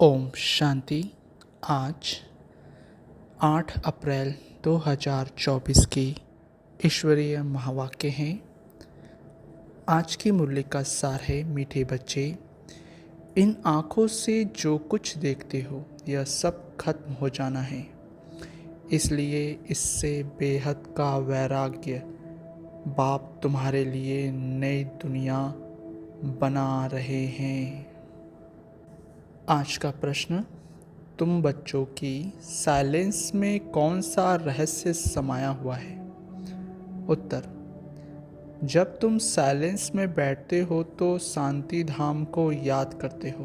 ओम शांति। आज 8 अप्रैल 2024 की ईश्वरीय महावाक्य हैं। आज की मुरली का सार है, मीठे बच्चे, इन आँखों से जो कुछ देखते हो यह सब खत्म हो जाना है, इसलिए इससे बेहद का वैराग्य बाप तुम्हारे लिए नई दुनिया बना रहे हैं। आज का प्रश्न, तुम बच्चों की साइलेंस में कौन सा रहस्य समाया हुआ है? उत्तर, जब तुम साइलेंस में बैठते हो तो शांति धाम को याद करते हो।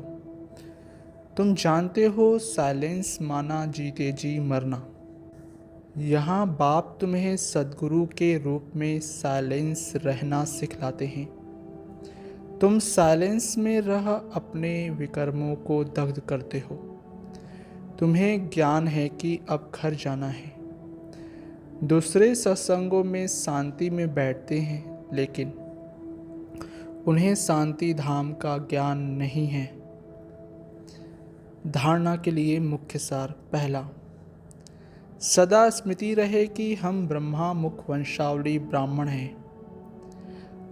तुम जानते हो साइलेंस माना जीते जी मरना। यहाँ बाप तुम्हें सद्गुरु के रूप में साइलेंस रहना सिखलाते हैं। तुम साइलेंस में रह अपने विकर्मों को दग्ध करते हो। तुम्हें ज्ञान है कि अब घर जाना है। दूसरे सत्संगों में शांति में बैठते हैं, लेकिन उन्हें शांति धाम का ज्ञान नहीं है। धारणा के लिए मुख्य सार। पहला, सदा स्मृति रहे कि हम ब्रह्मा मुख वंशावली ब्राह्मण हैं।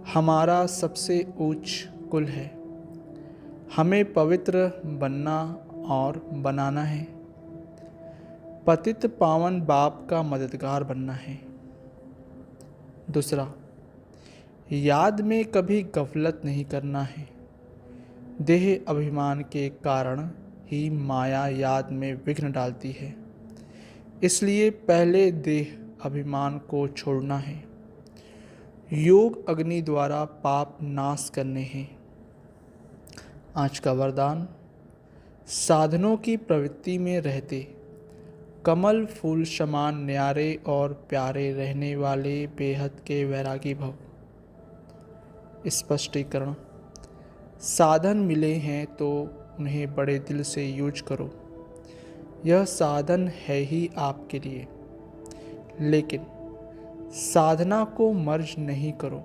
हमारा सबसे उच्च कुल है। हमें पवित्र बनना और बनाना है। पतित पावन बाप का मददगार बनना है। दूसरा, याद में कभी गफलत नहीं करना है। देह अभिमान के कारण ही माया याद में विघ्न डालती है, इसलिए पहले देह अभिमान को छोड़ना है। योग अग्नि द्वारा पाप नाश करने हैं। आज का वरदान, साधनों की प्रवृत्ति में रहते कमल फूल समान न्यारे और प्यारे रहने वाले बेहद के वैरागी भव। स्पष्टीकरण, साधन मिले हैं तो उन्हें बड़े दिल से यूज करो। यह साधन है ही आपके लिए, लेकिन साधना को मर्ज नहीं करो,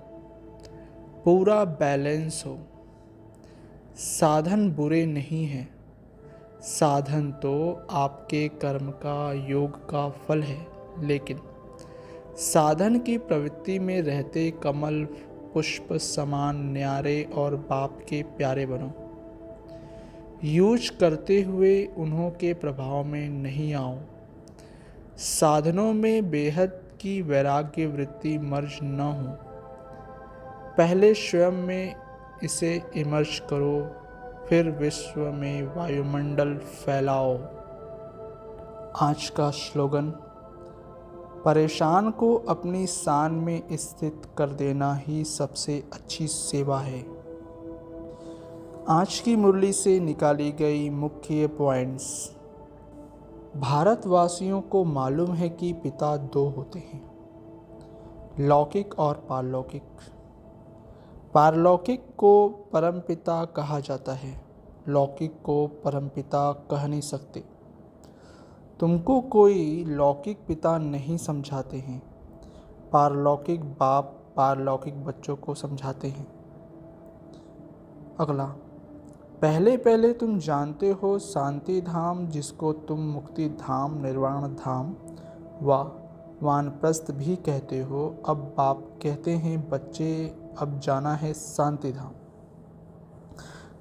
पूरा बैलेंस हो। साधन बुरे नहीं हैं, साधन तो आपके कर्म का, योग का फल है, लेकिन साधन की प्रवृत्ति में रहते कमल पुष्प समान न्यारे और बाप के प्यारे बनो। यूज करते हुए उन्हों के प्रभाव में नहीं आओ। साधनों में बेहद की वैराग्य वृत्ति मर्ज न हो। पहले स्वयं में इसे इमर्ज करो, फिर विश्व में वायुमंडल फैलाओ। आज का स्लोगन, परेशान को अपनी शान में स्थित कर देना ही सबसे अच्छी सेवा है। आज की मुरली से निकाली गई मुख्य पॉइंट्स। भारतवासियों को मालूम है कि पिता दो होते हैं, लौकिक और पारलौकिक। पारलौकिक को परमपिता कहा जाता है, लौकिक को परमपिता कह नहीं सकते। तुमको कोई लौकिक पिता नहीं समझाते हैं, पारलौकिक बाप पारलौकिक बच्चों को समझाते हैं। अगला, पहले पहले तुम जानते हो शांति धाम, जिसको तुम मुक्ति धाम, निर्वाण धाम व वानप्रस्थ भी कहते हो। अब बाप कहते हैं, बच्चे अब जाना है शांति धाम।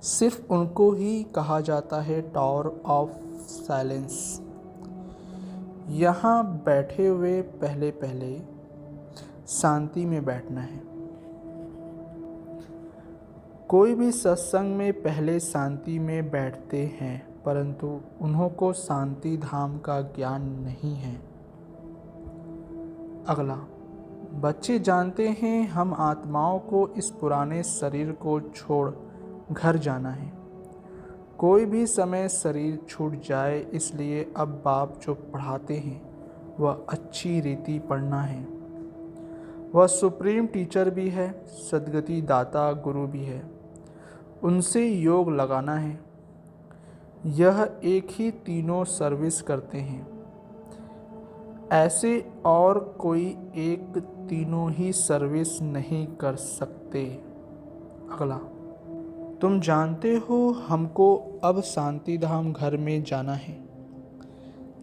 सिर्फ उनको ही कहा जाता है टावर ऑफ साइलेंस। यहाँ बैठे हुए पहले पहले शांति में बैठना है। कोई भी सत्संग में पहले शांति में बैठते हैं, परंतु उन्हों को शांति धाम का ज्ञान नहीं है। अगला, बच्चे जानते हैं हम आत्माओं को इस पुराने शरीर को छोड़ घर जाना है। कोई भी समय शरीर छूट जाए, इसलिए अब बाप जो पढ़ाते हैं वह अच्छी रीति पढ़ना है। वह सुप्रीम टीचर भी है, सद्गति दाता गुरु भी है। उनसे योग लगाना है। यह एक ही तीनों सर्विस करते हैं, ऐसे और कोई एक तीनों ही सर्विस नहीं कर सकते। अगला, तुम जानते हो हमको अब शांति धाम घर में जाना है।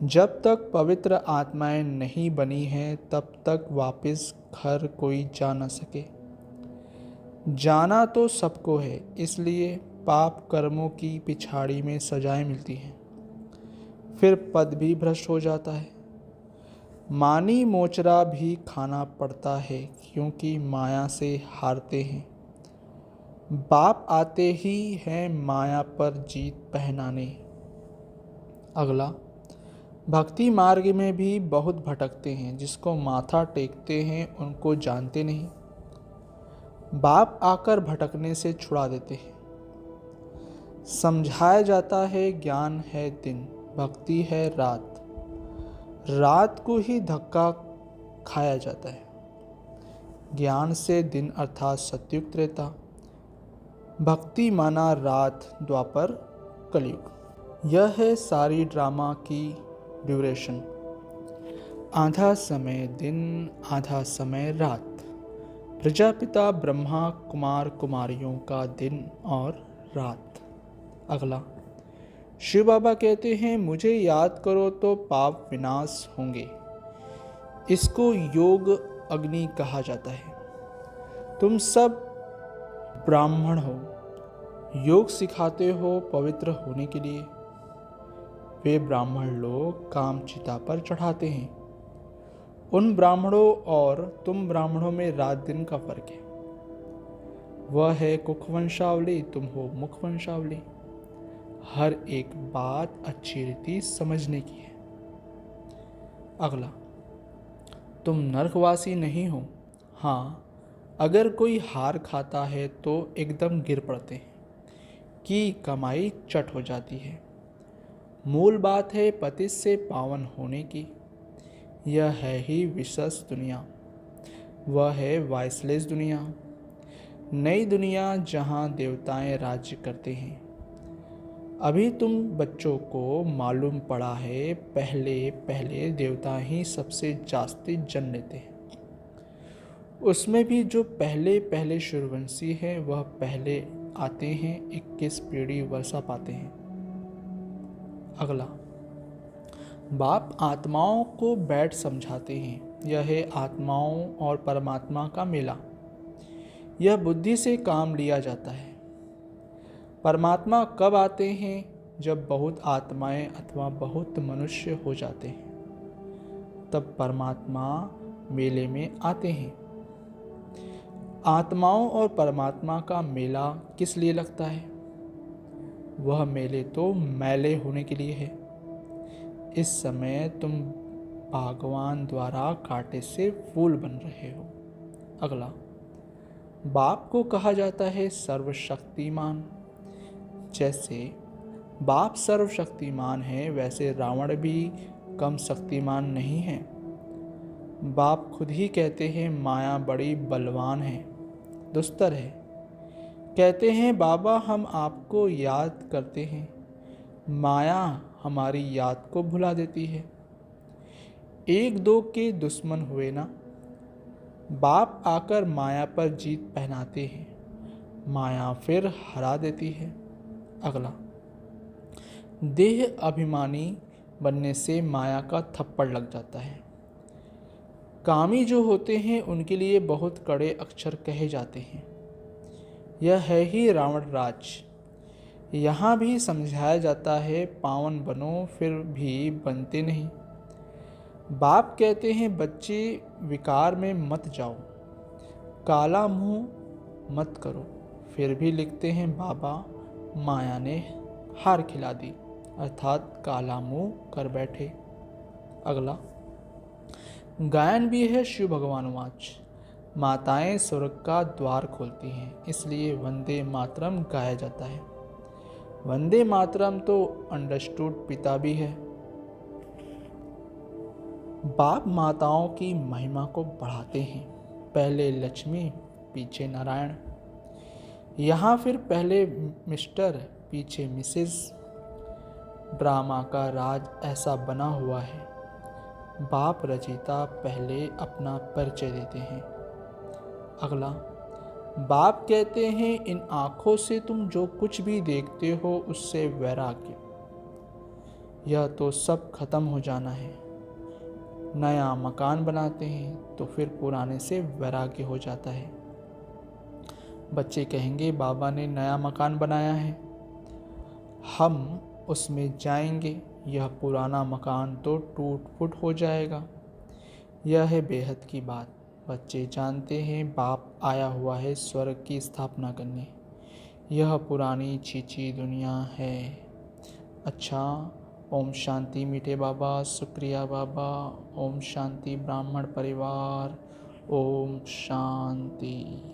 जब तक पवित्र आत्माएं नहीं बनी हैं तब तक वापस घर कोई जा न सके। जाना तो सबको है, इसलिए पाप कर्मों की पिछाड़ी में सजाएं मिलती हैं। फिर पद भी भ्रष्ट हो जाता है। मानी मोचरा भी खाना पड़ता है क्योंकि माया से हारते हैं। बाप आते ही हैं माया पर जीत पहनाने। अगला, भक्ति मार्ग में भी बहुत भटकते हैं, जिसको माथा टेकते हैं उनको जानते नहीं। बाप आकर भटकने से छुड़ा देते हैं। समझाया जाता है ज्ञान है दिन, भक्ति है रात। रात को ही धक्का खाया जाता है। ज्ञान से दिन अर्थात सतयुग त्रेता, भक्ति माना रात द्वापर कलयुग। यह है सारी ड्रामा की ड्यूरेशन। आधा समय दिन, आधा समय रात। प्रजापिता ब्रह्मा कुमार कुमारियों का दिन और रात। अगला, शिव बाबा कहते हैं मुझे याद करो तो पाप विनाश होंगे। इसको योग अग्नि कहा जाता है। तुम सब ब्राह्मण हो, योग सिखाते हो पवित्र होने के लिए। वे ब्राह्मण लोग काम चिता पर चढ़ाते हैं। उन ब्राह्मणों और तुम ब्राह्मणों में रात दिन का फर्क है। वह है कुख वंशावली, तुम हो मुख वंशावली। हर एक बात अच्छी रीति समझने की है। अगला, तुम नरकवासी नहीं हो। हाँ, अगर कोई हार खाता है तो एकदम गिर पड़ते हैं कि कमाई चट हो जाती है। मूल बात है पतित से पावन होने की। यह है ही विशेष दुनिया, वह है वाइसलेस दुनिया, नई दुनिया जहाँ देवताएं राज्य करते हैं। अभी तुम बच्चों को मालूम पड़ा है पहले पहले देवता ही सबसे जास्ती जन्म लेते हैं। उसमें भी जो पहले पहले सूर्यवंशी हैं वह पहले आते हैं, 21 पीढ़ी वर्षा पाते हैं। अगला, बाप आत्माओं को बैठ समझाते हैं। यह है आत्माओं और परमात्मा का मेला। यह बुद्धि से काम लिया जाता है। परमात्मा कब आते हैं? जब बहुत आत्माएं अथवा बहुत मनुष्य हो जाते हैं, तब परमात्मा मेले में आते हैं। आत्माओं और परमात्मा का मेला किस लिए लगता है? वह मेले तो मैले होने के लिए है। इस समय तुम भगवान द्वारा कांटे से फूल बन रहे हो। अगला, बाप को कहा जाता है सर्वशक्तिमान। जैसे बाप सर्वशक्तिमान है, वैसे रावण भी कम शक्तिमान नहीं है। बाप खुद ही कहते हैं माया बड़ी बलवान है, दुस्तर है। कहते हैं बाबा हम आपको याद करते हैं, माया हमारी याद को भुला देती है। एक दो के दुश्मन हुए ना, बाप आकर माया पर जीत पहनाते हैं, माया फिर हरा देती है। अगला, देह अभिमानी बनने से माया का थप्पड़ लग जाता है। कामी जो होते हैं उनके लिए बहुत कड़े अक्षर कहे जाते हैं। यह है ही रावण राज। यहाँ भी समझाया जाता है पावन बनो, फिर भी बनते नहीं। बाप कहते हैं बच्चे विकार में मत जाओ, काला मुंह मत करो। फिर भी लिखते हैं बाबा माया ने हार खिला दी, अर्थात काला मुंह कर बैठे। अगला, गायन भी है शिव भगवान वाच। माताएं स्वर्ग का द्वार खोलती हैं, इसलिए वंदे मातरम गाया जाता है। वंदे मातरम तो अंडरस्टूड पिता भी है। बाप माताओं की महिमा को बढ़ाते हैं। पहले लक्ष्मी, पीछे नारायण। यहाँ फिर पहले मिस्टर, पीछे मिसेस। ड्रामा का राज ऐसा बना हुआ है। बाप रचयिता पहले अपना परिचय देते हैं। अगला, बाप कहते हैं, इन आँखों से तुम जो कुछ भी देखते हो उससे वैराग्य, यह तो सब खत्म हो जाना है। नया मकान बनाते हैं तो फिर पुराने से वैराग्य हो जाता है। बच्चे कहेंगे, बाबा ने नया मकान बनाया है, हम उसमें जाएंगे, यह पुराना मकान तो टूट फूट हो जाएगा। यह है बेहद की बात। बच्चे जानते हैं बाप आया हुआ है स्वर्ग की स्थापना करने, यह पुरानी चीची दुनिया है। अच्छा, ओम शांति मीठे बाबा, शुक्रिया बाबा। ओम शांति ब्राह्मण परिवार, ओम शांति।